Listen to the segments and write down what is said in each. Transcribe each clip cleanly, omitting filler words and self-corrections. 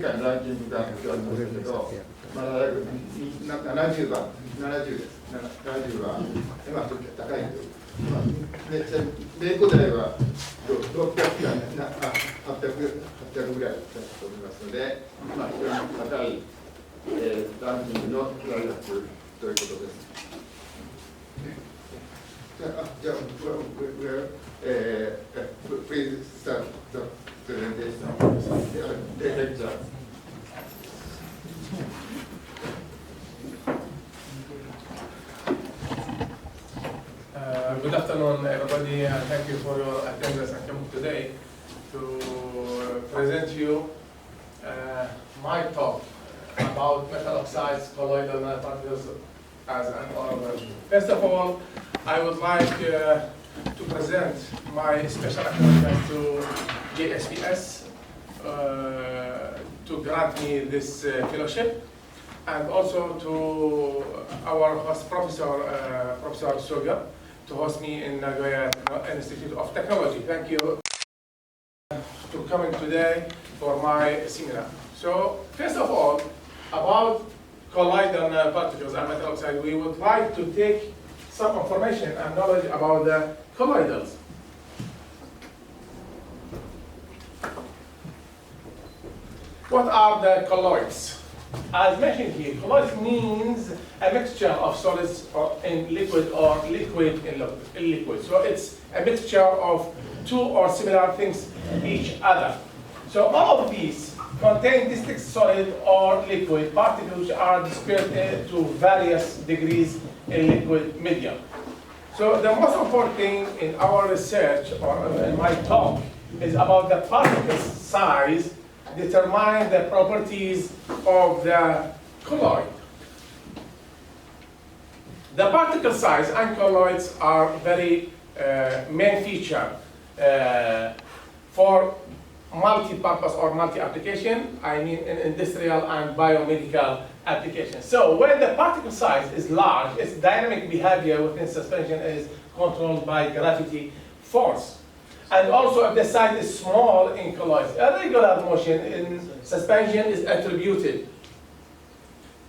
ランキングがありますけど、まだ70番、70です。70は今高いと。米国内は600から800ぐらいだと思いますので、非常に高いランキングの大学ということです。じゃあ、please start the presentation. Lecture. Good afternoon, everybody, and thank you for your attendance and coming today to present you my talk about metal oxides, colloidal nanoparticles as an oral version. First of all, I would like to present my special acknowledgement to JSPS to grant me this fellowship, and also to our host professor, Professor Sugar, to host me in Nagoya Institute of Technology. Thank you for coming today for my seminar. So, first of all, about colloidal nanoparticles and metal oxide, we would like to take some information and knowledge about the colloidals. What are the colloids? As mentioned here, colloid means a mixture of solids in liquid or liquid in liquid. So it's a mixture of two or similar things each other. So all of these contain distinct solid or liquid particles which are dispersed to various degrees in liquid medium. So the most important thing in our research or in my talk is about the particle size determine the properties of the colloid. The particle size and colloids are very main feature for multi-purpose or multi-application, I mean in industrial and biomedical applications. So when the particle size is large, its dynamic behavior within suspension is controlled by gravity force. And also if the size is small in colloids, irregular motion in suspension is attributed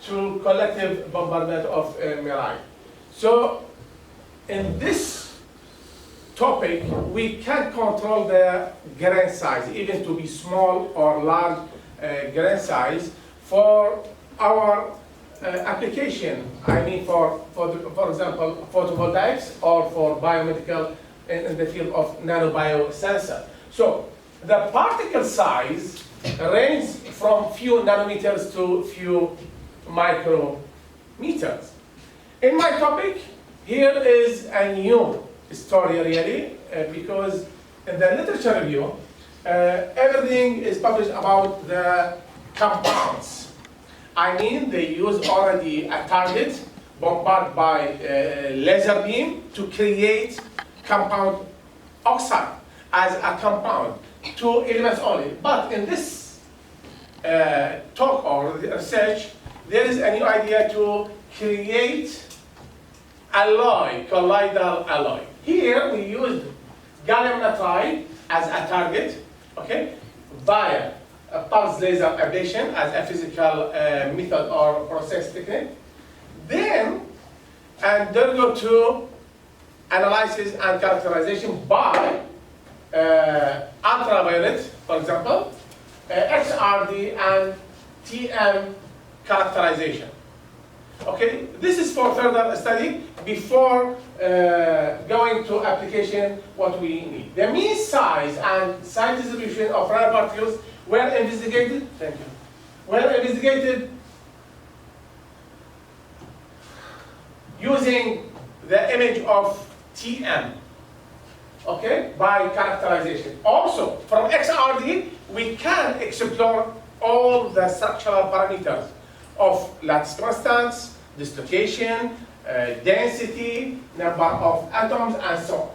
to collective bombardment of mirage. So in this topic, we can control the grain size, even to be small or large grain size for our application. I mean for example, photovoltaics or for biomedical in the field of nanobiosensor. So the particle size ranges from few nanometers to few micrometers. In my topic, here is a new story really, because in the literature review, everything is published about the compounds. I mean, they use already a target bombarded by laser beam to create compound oxide as a compound, 2 elements only. But in this talk or research, there is a new idea to create alloy, colloidal alloy. Here we used gallium nitride as a target, okay, via a pulse laser ablation as a physical method or process technique. Then go to analysis and characterization by ultraviolet, for example, XRD and TM characterization. Okay, this is for further study before going to application what we need. The mean size and size distribution of nanoparticles were investigated. Thank you. Were investigated using the image of TM, okay, by characterization. Also, from XRD, we can explore all the structural parameters of lattice constants, dislocation, density, number of atoms, and so on.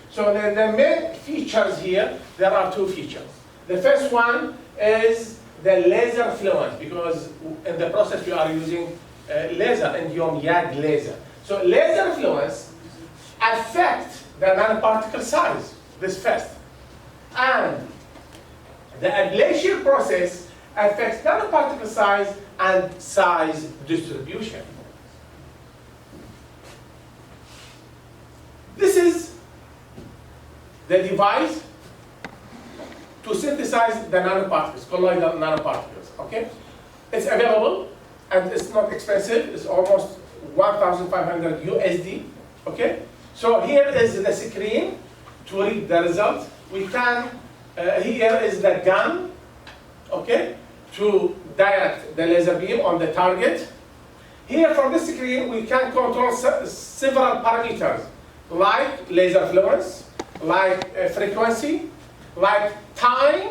So the main features here, there are two features. The first one is the laser fluence, because in the process we are using laser, indium YAG laser. So laser fluence affect the nanoparticle size, this first. And the ablation process affects nanoparticle size and size distribution. This is the device to synthesize the nanoparticles, colloidal nanoparticles, okay? It's available and it's not expensive. It's almost 1,500 USD, okay? So here is the screen to read the result. We can, here is the gun, okay, to direct the laser beam on the target. Here from this screen, we can control several parameters, like laser fluence, like frequency, like time,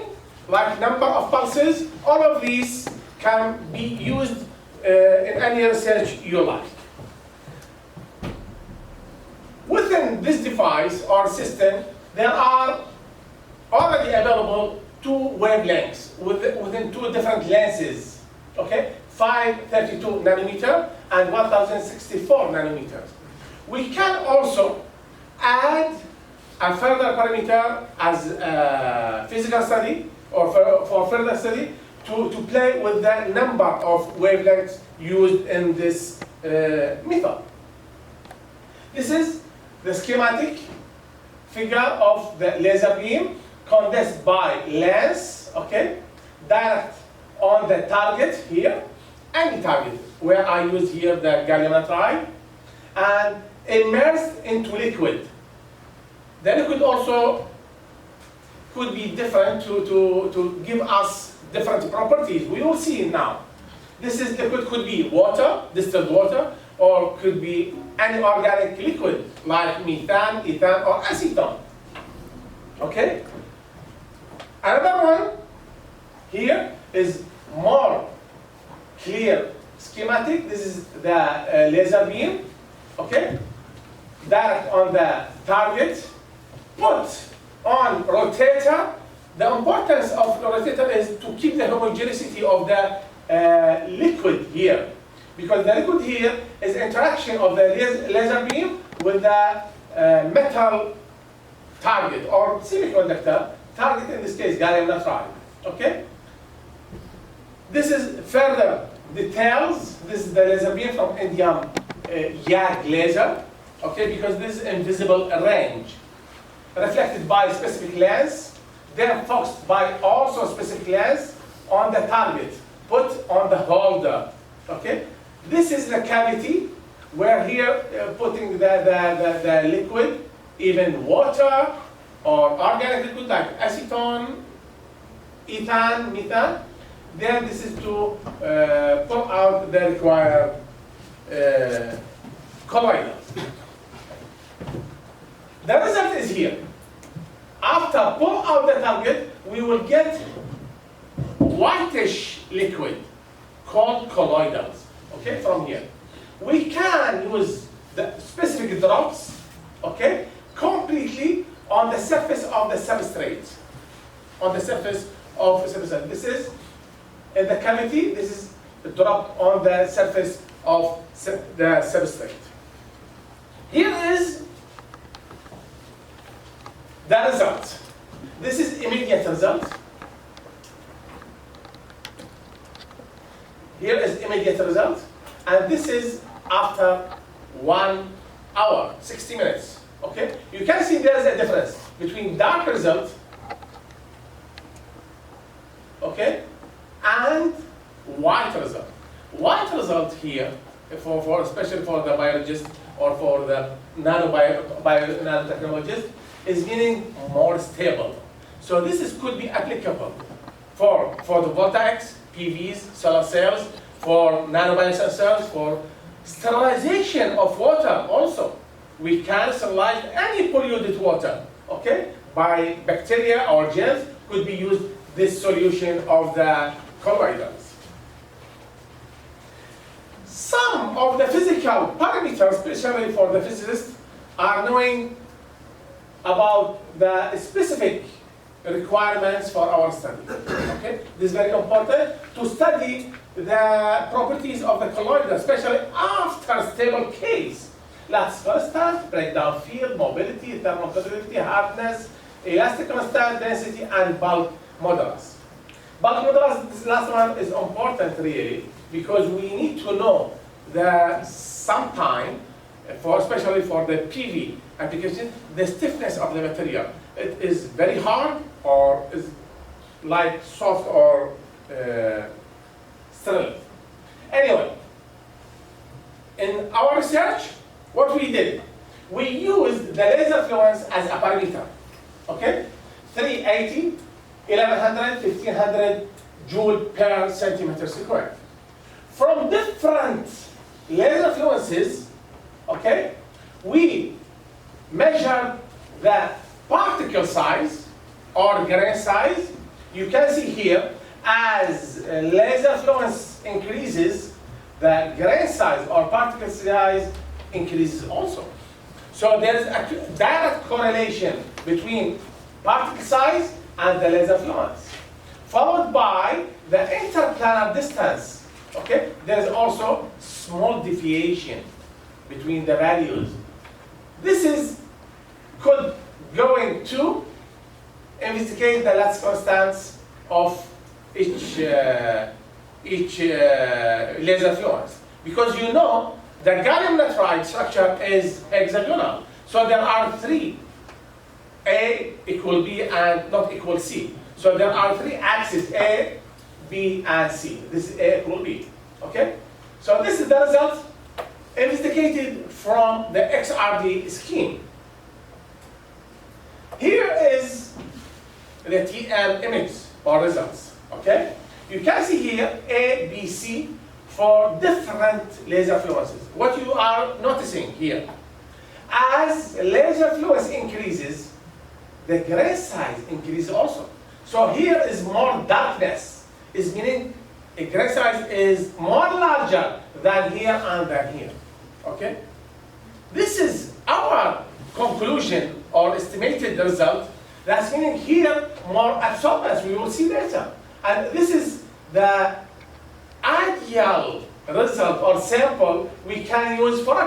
like number of pulses. All of these can be used in any research you like. Within this device or system, there are already available two wavelengths within two different lenses, okay? 532 nanometer and 1064 nanometers. We can also add a further parameter as a physical study or for further study to play with the number of wavelengths used in this method. This is the schematic figure of the laser beam condensed by lens, okay, direct on the target here, any target, where I use here the gallium nitride, and immersed into liquid. The liquid also could be different to give us different properties. We will see now. This is liquid, could be water, distilled water, or could be any organic liquid like methane, ethane, or acetone. Okay? Another one here is more clear schematic. This is the laser beam, okay? Direct on the target, put on rotator. The importance of the rotator is to keep the homogeneity of the liquid here. Because the liquid here is interaction of the laser beam with the metal target or semiconductor target, in this case gallium nitride, okay? This is further details. This is the laser beam from indium YAG laser, okay, because this is invisible range. Reflected by specific lens, then focused by also specific lens on the target, put on the holder, okay? This is the cavity where here putting the liquid, even water or organic liquid like acetone, ethane, methane. Then this is to pull out the required colloidals. The result is here. After pull out the target, we will get whitish liquid called colloidals. Okay, from here. We can use the specific drops, okay, completely on the surface of the substrate. On the surface of the substrate. This is in the cavity, this is dropped on the surface of the substrate. Here is the result. This is immediate result. Here is immediate result, and this is after 1 hour, 60 minutes, okay? You can see there's a difference between dark result, okay, and white result. White result here, especially for the biologist or for the nanotechnologist, is meaning more stable. So this could be applicable for the voltaics, PVs, solar cells, for nanobiosensors, for sterilization of water also. We can sterilize any polluted water, okay? By bacteria or germs could be used this solution of the colloidals. Some of the physical parameters, especially for the physicists, are knowing about the specific requirements for our study. Okay? This is very important to study the properties of the colloid, especially after stable case. Let's first start breakdown field, mobility, thermal conductivity, hardness, elastic constant, density, and bulk modulus. But this last one is important really, because we need to know that sometime, especially for the PV application, the stiffness of the material. It is very hard or is like soft or sterile. Anyway, in our research, what we did, we used the laser fluence as a parameter. Okay? 380, 1100, 1500 joule per centimeter squared. From different laser fluences, okay, we measured the particle size or grain size. You can see here, as laser fluence increases, the grain size or particle size increases also. So there is a direct correlation between particle size and the laser fluence, followed by the interplanar distance. Okay, there is also small deviation between the values. This is going to investigate the lattice constants of each laser fluence, because you know the gallium nitride structure is hexagonal. So there are three, A equal B and not equal C. So there are three axes, A, B, and C. This is A equal B, okay? So this is the result investigated from the XRD scheme. Here is the TM image or results, okay? You can see here A, B, C for different laser fluences. What you are noticing here, as laser fluence increases, the grain size increases also. So here is more darkness, is meaning a grain size is more larger than here and than here, okay? This is our conclusion or estimated result. That's meaning here more absorbance, we will see later. And this is the ideal result or sample we can use for a